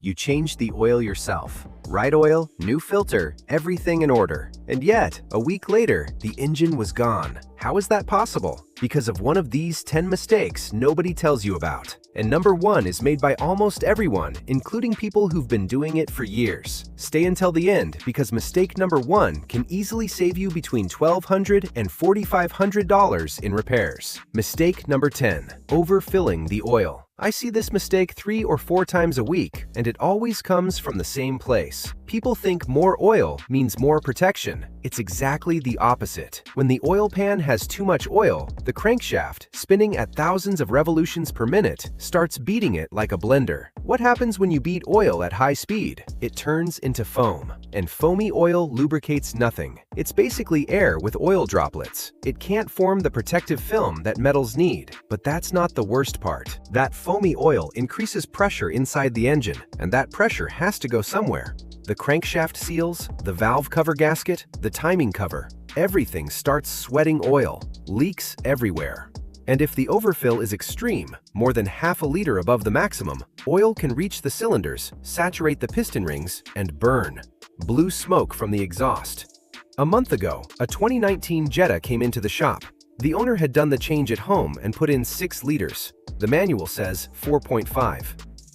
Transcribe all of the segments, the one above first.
You changed the oil yourself. Right oil, new filter, everything in order. And yet, a week later, the engine was gone. How is that possible? Because of one of these 10 mistakes nobody tells you about. And number 1 is made by almost everyone, including people who've been doing it for years. Stay until the end, because mistake number 1 can easily save you between $1,200 and $4,500 in repairs. Mistake number 10, overfilling the oil. I see this mistake 3 or 4 times a week, and it always comes from the same place. People think more oil means more protection. It's exactly the opposite. When the oil pan has too much oil, the crankshaft, spinning at thousands of revolutions per minute, starts beating it like a blender. What happens when you beat oil at high speed? It turns into foam. And foamy oil lubricates nothing. It's basically air with oil droplets. It can't form the protective film that metals need. But that's not the worst part. That foamy oil increases pressure inside the engine, and that pressure has to go somewhere. The crankshaft seals, the valve cover gasket, the timing cover, everything starts sweating oil, leaks everywhere. And if the overfill is extreme, more than half a liter above the maximum, oil can reach the cylinders, saturate the piston rings, and burn. Blue smoke from the exhaust. A month ago, a 2019 Jetta came into the shop. The owner had done the change at home and put in 6 liters. The manual says 4.5.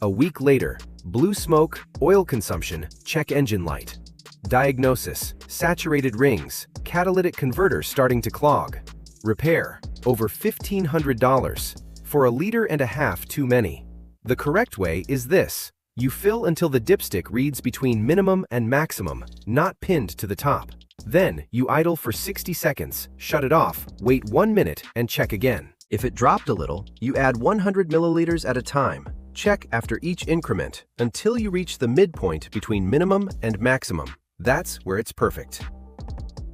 A week later, blue smoke, oil consumption, check engine light. Diagnosis, saturated rings, catalytic converter starting to clog. Repair, over $1,500. For 1.5 liters too many. The correct way is this. You fill until the dipstick reads between minimum and maximum, not pinned to the top. Then, you idle for 60 seconds, shut it off, wait 1 minute, and check again. If it dropped a little, you add 100 milliliters at a time. Check after each increment until you reach the midpoint between minimum and maximum. That's where it's perfect.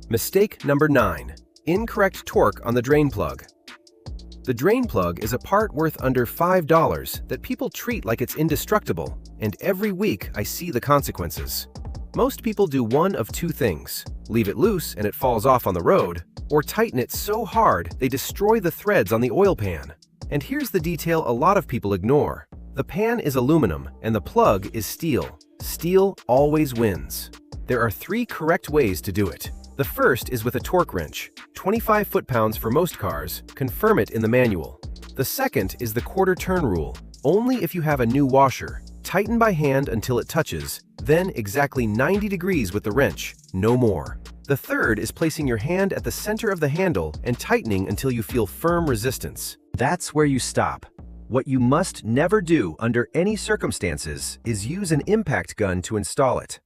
Mistake number 9. Incorrect torque on the drain plug. The drain plug is a part worth under $5 that people treat like it's indestructible, and every week I see the consequences. Most people do one of 2 things: leave it loose and it falls off on the road, or tighten it so hard they destroy the threads on the oil pan. And here's the detail a lot of people ignore. The pan is aluminum and the plug is steel. Steel always wins. There are 3 correct ways to do it. The first is with a torque wrench. 25 foot-pounds for most cars. Confirm it in the manual. The second is the quarter turn rule. Only if you have a new washer. Tighten by hand until it touches, then exactly 90 degrees with the wrench, no more. The third is placing your hand at the center of the handle and tightening until you feel firm resistance. That's where you stop. What you must never do under any circumstances is use an impact gun to install it.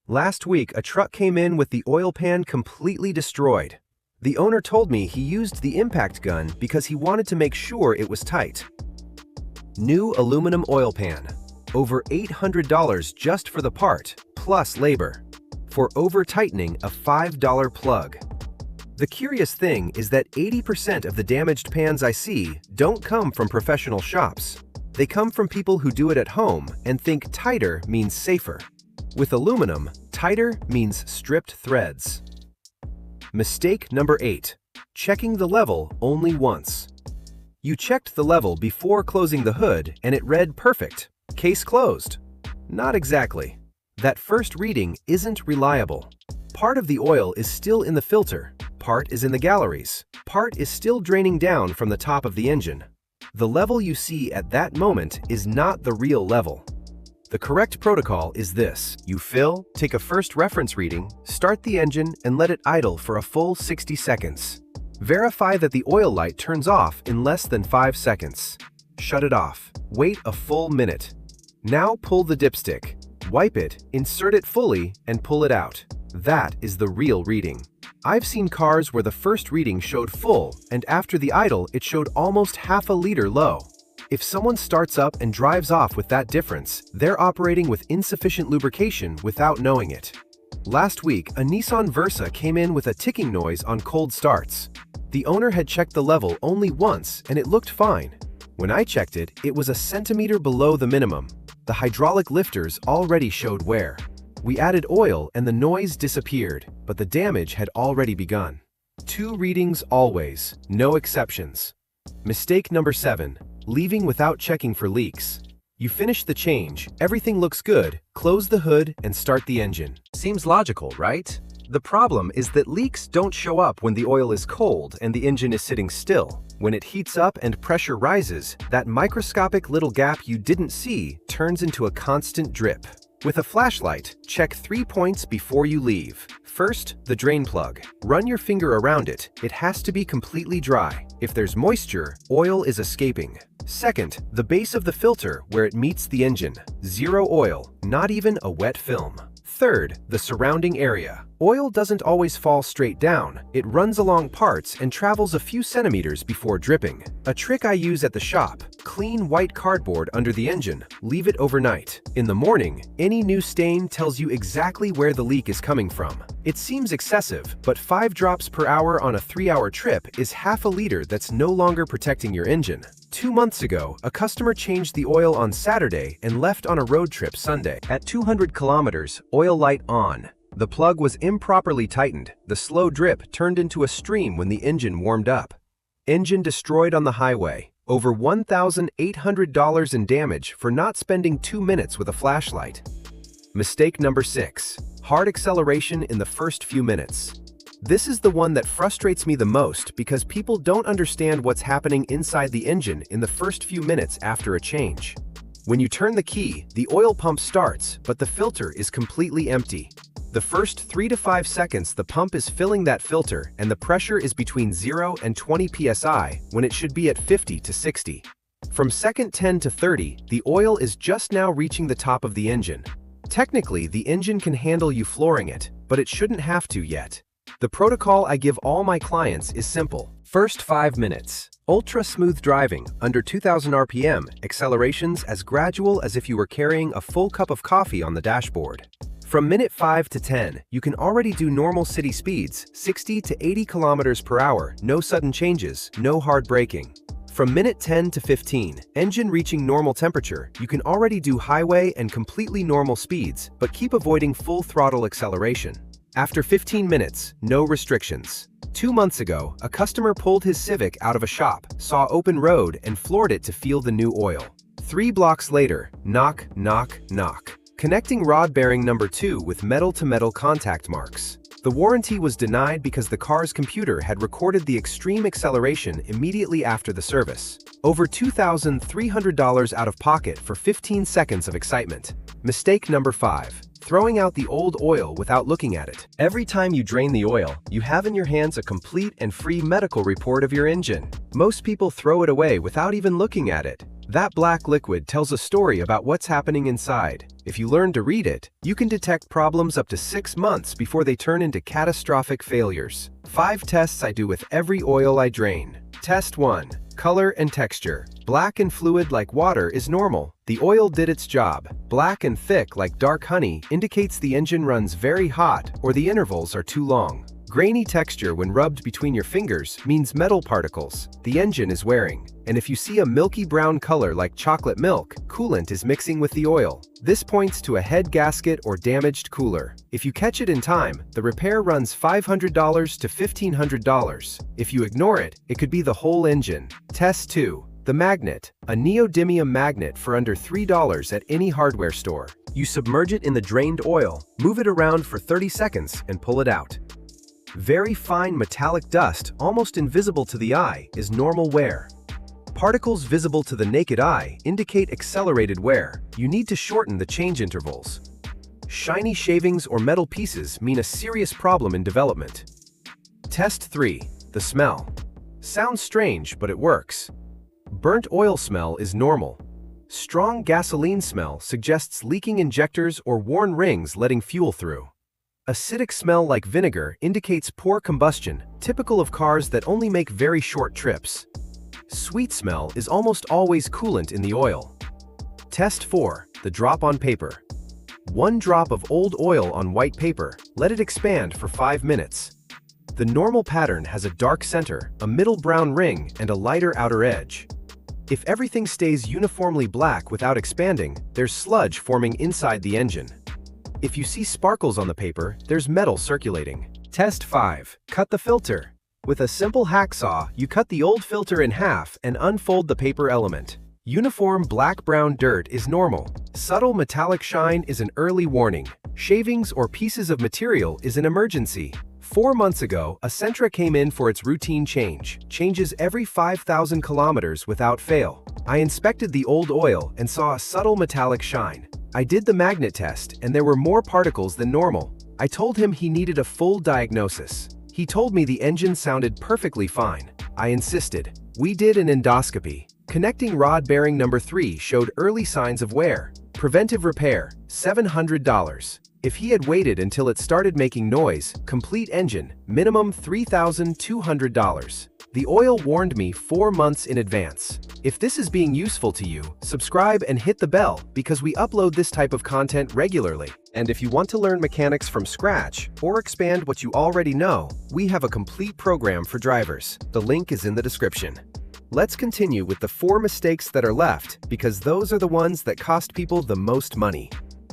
Last week, a truck came in with the oil pan completely destroyed. The owner told me he used the impact gun because he wanted to make sure it was tight. New aluminum oil pan. Over $800 just for the part, plus labor. For over-tightening a $5 plug. The curious thing is that 80% of the damaged pans I see don't come from professional shops. They come from people who do it at home and think tighter means safer. With aluminum, tighter means stripped threads. Mistake number 8. Checking the level only once. You checked the level before closing the hood and it read perfect. Case closed. Not exactly. That first reading isn't reliable. Part of the oil is still in the filter, part is in the galleries, part is still draining down from the top of the engine. The level you see at that moment is not the real level. The correct protocol is this. You fill, take a first reference reading, start the engine, and let it idle for a full 60 seconds. Verify that the oil light turns off in less than 5 seconds. Shut it off. Wait a full minute. Now pull the dipstick. Wipe it, insert it fully, and pull it out. That is the real reading. I've seen cars where the first reading showed full, and after the idle, it showed almost half a liter low. If someone starts up and drives off with that difference, they're operating with insufficient lubrication without knowing it. Last week, a Nissan Versa came in with a ticking noise on cold starts. The owner had checked the level only once, and it looked fine. When I checked it, it was a centimeter below the minimum. The hydraulic lifters already showed wear. We added oil and the noise disappeared, but the damage had already begun. 2 readings always, no exceptions. Mistake number 7, leaving without checking for leaks. You finish the change, everything looks good, close the hood, and start the engine. Seems logical, right? The problem is that leaks don't show up when the oil is cold and the engine is sitting still. When it heats up and pressure rises, that microscopic little gap you didn't see turns into a constant drip. With a flashlight, check 3 points before you leave. First, the drain plug. Run your finger around it. It has to be completely dry. If there's moisture, oil is escaping. Second, the base of the filter where it meets the engine. Zero oil, not even a wet film. Third, the surrounding area. Oil doesn't always fall straight down. It runs along parts and travels a few centimeters before dripping. A trick I use at the shop: clean white cardboard under the engine. Leave it overnight. In the morning, any new stain tells you exactly where the leak is coming from. It seems excessive, but 5 drops per hour on a 3-hour trip is half a liter that's no longer protecting your engine. 2 months ago, a customer changed the oil on Saturday and left on a road trip Sunday. At 200 kilometers, oil light on. The plug was improperly tightened. The slow drip turned into a stream when the engine warmed up. Engine destroyed on the highway. Over $1,800 in damage for not spending 2 minutes with a flashlight. Mistake number 6. Hard acceleration in the first few minutes. This is the one that frustrates me the most because people don't understand what's happening inside the engine in the first few minutes after a change. When you turn the key, the oil pump starts, but the filter is completely empty. The first 3 to 5 seconds the pump is filling that filter and the pressure is between 0 and 20 psi when it should be at 50 to 60. From second 10 to 30, the oil is just now reaching the top of the engine. Technically, the engine can handle you flooring it, but it shouldn't have to yet. The protocol I give all my clients is simple. First 5 minutes. Ultra smooth driving, under 2000 RPM, accelerations as gradual as if you were carrying a full cup of coffee on the dashboard. From minute 5 to 10, you can already do normal city speeds, 60 to 80 kilometers per hour, no sudden changes, no hard braking. From minute 10 to 15, engine reaching normal temperature, you can already do highway and completely normal speeds, but keep avoiding full throttle acceleration. After 15 minutes, no restrictions. 2 months ago, a customer pulled his Civic out of a shop, saw open road, and floored it to feel the new oil. 3 blocks later, knock, knock, knock. Connecting rod bearing number 2 with metal-to-metal contact marks. The warranty was denied because the car's computer had recorded the extreme acceleration immediately after the service. Over $2,300 out of pocket for 15 seconds of excitement. Mistake number 5. Throwing out the old oil without looking at it. Every time you drain the oil, you have in your hands a complete and free medical report of your engine. Most people throw it away without even looking at it. That black liquid tells a story about what's happening inside. If you learn to read it, you can detect problems up to 6 months before they turn into catastrophic failures. 5 tests I do with every oil I drain. Test 1. Color and texture. Black and fluid like water is normal. The oil did its job. Black and thick like dark honey indicates the engine runs very hot or the intervals are too long. Grainy texture when rubbed between your fingers means metal particles. The engine is wearing. And if you see a milky brown color like chocolate milk, coolant is mixing with the oil. This points to a head gasket or damaged cooler. If you catch it in time, the repair runs $500 to $1,500. If you ignore it, it could be the whole engine. Test 2. The magnet, a neodymium magnet for under $3 at any hardware store. You submerge it in the drained oil, move it around for 30 seconds, and pull it out. Very fine metallic dust, almost invisible to the eye, is normal wear. Particles visible to the naked eye indicate accelerated wear. You need to shorten the change intervals. Shiny shavings or metal pieces mean a serious problem in development. Test 3. The smell. Sounds strange, but it works. Burnt oil smell is normal. Strong gasoline smell suggests leaking injectors or worn rings letting fuel through. Acidic smell like vinegar indicates poor combustion, typical of cars that only make very short trips. Sweet smell is almost always coolant in the oil. Test 4. The drop on paper. 1 drop of old oil on white paper. Let it expand for 5 minutes. The normal pattern has a dark center, a middle brown ring, and a lighter outer edge. If everything stays uniformly black without expanding, there's sludge forming inside the engine. If you see sparkles on the paper, there's metal circulating. Test 5. Cut the filter. With a simple hacksaw, you cut the old filter in half and unfold the paper element. Uniform black-brown dirt is normal. Subtle metallic shine is an early warning. Shavings or pieces of material is an emergency. 4 months ago, a Sentra came in for its routine changes every 5,000 kilometers without fail. I inspected the old oil and saw a subtle metallic shine. I did the magnet test and there were more particles than normal. I told him he needed a full diagnosis. He told me the engine sounded perfectly fine. I insisted. We did an endoscopy. Connecting rod bearing number 3 showed early signs of wear. Preventive repair, $700. If he had waited until it started making noise, complete engine, minimum $3,200. The oil warned me 4 months in advance. If this is being useful to you, subscribe and hit the bell because we upload this type of content regularly. And if you want to learn mechanics from scratch or expand what you already know, we have a complete program for drivers. The link is in the description. Let's continue with the 4 mistakes that are left because those are the ones that cost people the most money.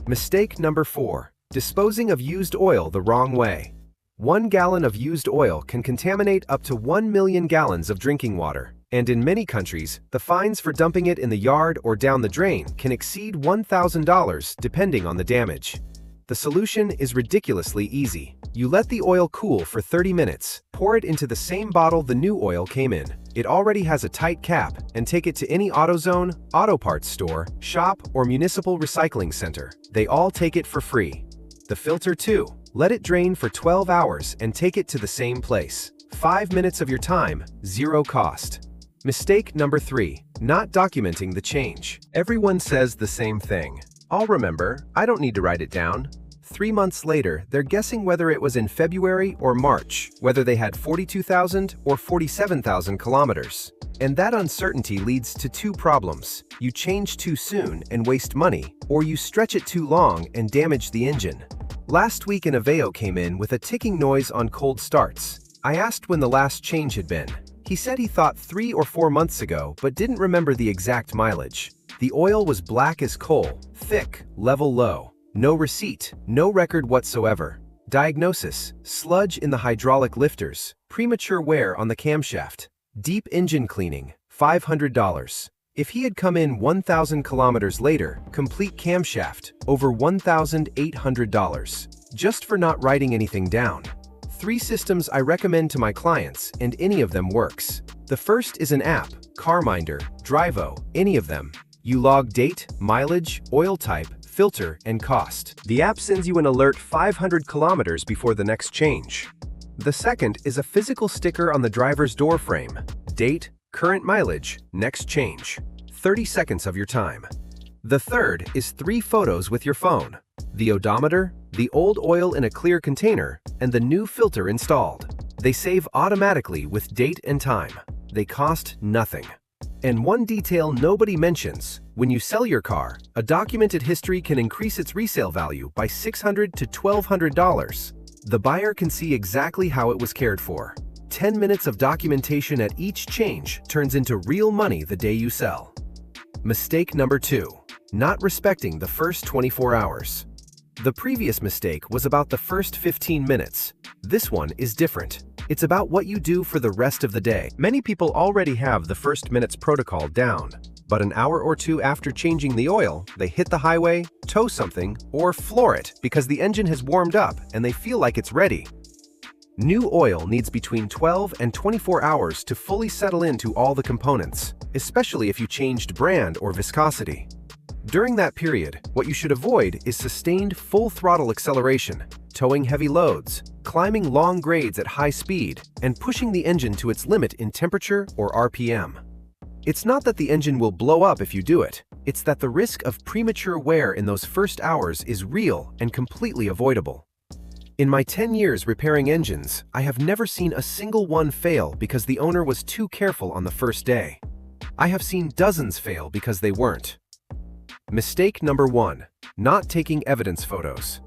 Mistake number 4. Disposing of used oil the wrong way. 1 gallon of used oil can contaminate up to 1 million gallons of drinking water. And in many countries, the fines for dumping it in the yard or down the drain can exceed $1,000 depending on the damage. The solution is ridiculously easy. You let the oil cool for 30 minutes, pour it into the same bottle the new oil came in. It already has a tight cap, and take it to any AutoZone, auto parts store, shop, or municipal recycling center. They all take it for free. The filter too. Let it drain for 12 hours and take it to the same place. 5 minutes of your time, 0 cost. Mistake number 3. Not documenting the change. Everyone says the same thing. I'll remember, I don't need to write it down. 3 months later, they're guessing whether it was in February or March, whether they had 42,000 or 47,000 kilometers. And that uncertainty leads to 2 problems. You change too soon and waste money, or you stretch it too long and damage the engine. Last week an Aveo came in with a ticking noise on cold starts. I asked when the last change had been. He said he thought 3 or 4 months ago, but didn't remember the exact mileage. The oil was black as coal, thick, level low. No receipt, no record whatsoever. Diagnosis: sludge in the hydraulic lifters, premature wear on the camshaft. Deep engine cleaning, $500. If he had come in 1,000 kilometers later, complete camshaft, over $1,800. Just for not writing anything down. 3 systems I recommend to my clients, and any of them works. The first is an app, CarMinder, Drivo, any of them. You log date, mileage, oil type, filter, and cost. The app sends you an alert 500 kilometers before the next change. The second is a physical sticker on the driver's door frame. Date, current mileage, next change. 30 seconds of your time. The third is 3 photos with your phone. The odometer, the old oil in a clear container, and the new filter installed. They save automatically with date and time. They cost nothing. And one detail nobody mentions, when you sell your car, a documented history can increase its resale value by $600 to $1,200. The buyer can see exactly how it was cared for. 10 minutes of documentation at each change turns into real money the day you sell. Mistake number 2. Not respecting the first 24 hours. The previous mistake was about the first 15 minutes. This one is different. It's about what you do for the rest of the day. Many people already have the first minutes protocol down, but an hour or 2 after changing the oil, they hit the highway, tow something, or floor it because the engine has warmed up and they feel like it's ready. New oil needs between 12 and 24 hours to fully settle into all the components, especially if you changed brand or viscosity. During that period, what you should avoid is sustained full throttle acceleration, towing heavy loads, climbing long grades at high speed, and pushing the engine to its limit in temperature or RPM. It's not that the engine will blow up if you do it, it's that the risk of premature wear in those first hours is real and completely avoidable. In my 10 years repairing engines, I have never seen a single one fail because the owner was too careful on the first day. I have seen dozens fail because they weren't. Mistake number 1. Not taking evidence photos.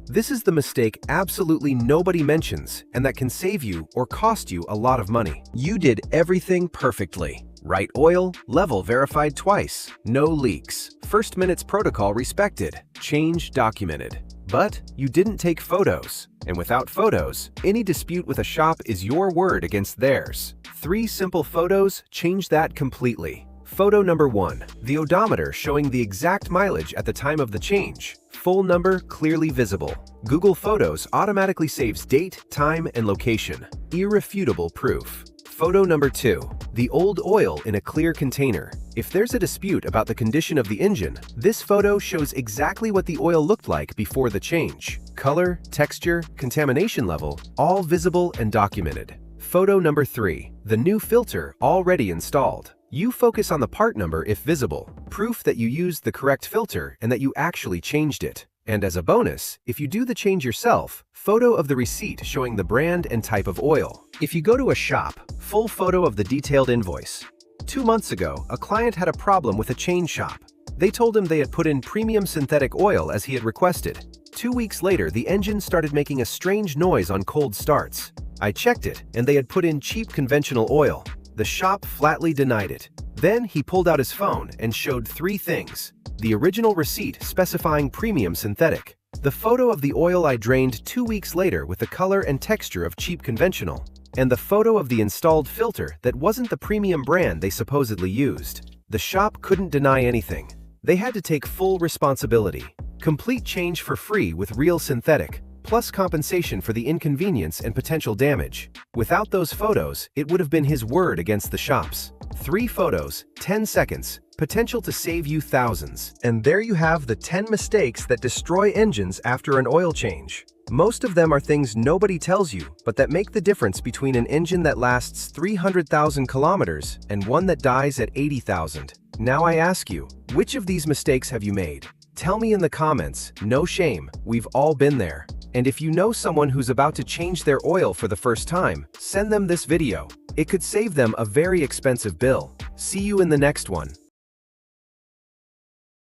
This is the mistake absolutely nobody mentions and that can save you or cost you a lot of money. You did everything perfectly. Right oil, level verified twice, no leaks, first minutes protocol respected, change documented. But you didn't take photos, and without photos, any dispute with a shop is your word against theirs. 3 simple photos change that completely. Photo number 1. The odometer showing the exact mileage at the time of the change. Full number clearly visible. Google Photos automatically saves date, time, and location. Irrefutable proof. Photo number 2. The old oil in a clear container. If there's a dispute about the condition of the engine, this photo shows exactly what the oil looked like before the change. Color, texture, contamination level, all visible and documented. Photo number 3. The new filter already installed. You focus on the part number if visible, proof that you used the correct filter and that you actually changed it. And as a bonus, if you do the change yourself, photo of the receipt showing the brand and type of oil. If you go to a shop, full photo of the detailed invoice. 2 months ago, a client had a problem with a chain shop. They told him they had put in premium synthetic oil as he had requested. 2 weeks later, the engine started making a strange noise on cold starts. I checked it, and they had put in cheap conventional oil. The shop flatly denied it. Then he pulled out his phone and showed 3 things. The original receipt specifying premium synthetic. The photo of the oil I drained 2 weeks later with the color and texture of cheap conventional. And the photo of the installed filter that wasn't the premium brand they supposedly used. The shop couldn't deny anything. They had to take full responsibility. Complete change for free with real synthetic, plus compensation for the inconvenience and potential damage. Without those photos, it would have been his word against the shop's. 3 photos, 10 seconds, potential to save you thousands. And there you have the 10 mistakes that destroy engines after an oil change. Most of them are things nobody tells you, but that make the difference between an engine that lasts 300,000 kilometers and one that dies at 80,000. Now I ask you, which of these mistakes have you made? Tell me in the comments, no shame, we've all been there. And if you know someone who's about to change their oil for the first time, send them this video. It could save them a very expensive bill. See you in the next one.